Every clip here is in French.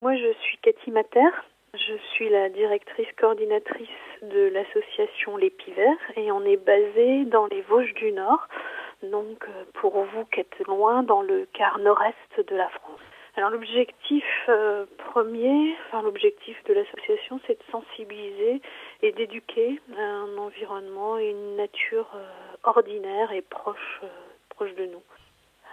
Moi, je suis Cathy Mater. Je suis la directrice coordinatrice de l'association Les Pivers et on est basé dans les Vosges du Nord, donc pour vous qui êtes loin, dans le quart nord-est de la France. Alors l'objectif l'objectif de l'association, c'est de sensibiliser et d'éduquer à un environnement et une nature ordinaire et proche de nous.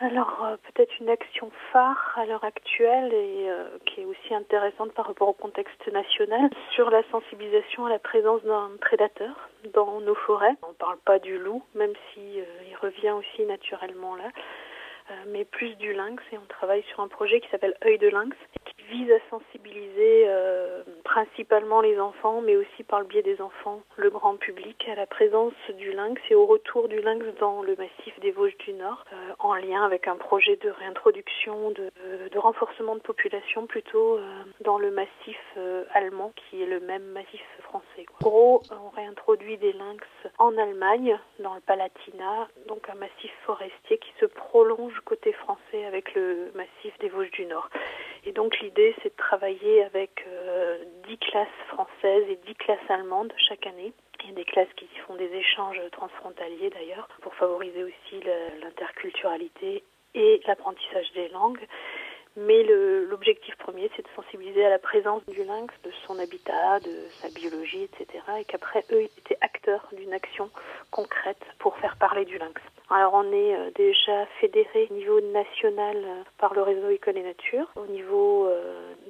Alors peut-être une action phare à l'heure actuelle et qui est aussi intéressante par rapport au contexte national sur la sensibilisation à la présence d'un prédateur dans nos forêts. On ne parle pas du loup, même si il revient aussi naturellement là, mais plus du lynx, et on travaille sur un projet qui s'appelle Œil de lynx qui vise à sensibiliser principalement les enfants, mais aussi par le biais des enfants, le grand public, à la présence du lynx et au retour du lynx dans le massif des Vosges du Nord, en lien avec un projet de réintroduction, de renforcement de population plutôt dans le massif allemand, qui est le même massif français. En gros, on réintroduit des lynx en Allemagne, dans le Palatinat, donc un massif forestier qui se prolonge côté français avec le massif des Vosges du Nord. Et donc l'idée, c'est de travailler avec 10 classes françaises et 10 classes allemandes chaque année. Il y a des classes qui font des échanges transfrontaliers d'ailleurs, pour favoriser aussi l'interculturalité et l'apprentissage des langues. Mais l'objectif premier, c'est de sensibiliser à la présence du lynx, de son habitat, de sa biologie, etc. Et qu'après, eux, ils étaient acteurs d'une action concrète pour faire parler du lynx. Alors, on est déjà fédéré au niveau national par le réseau École et Nature, au niveau,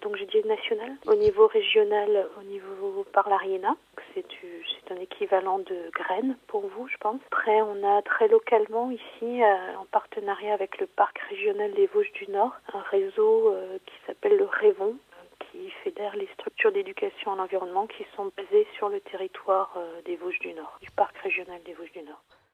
donc j'ai dit national, au niveau régional, au niveau par l'ARIENA. C'est un équivalent de graines pour vous, je pense. Après, on a très localement ici, en partenariat avec le parc régional des Vosges du Nord, un réseau qui s'appelle le REVON, qui fédère les structures d'éducation à l'environnement qui sont basées sur le territoire des Vosges du Nord, du parc régional des Vosges du Nord.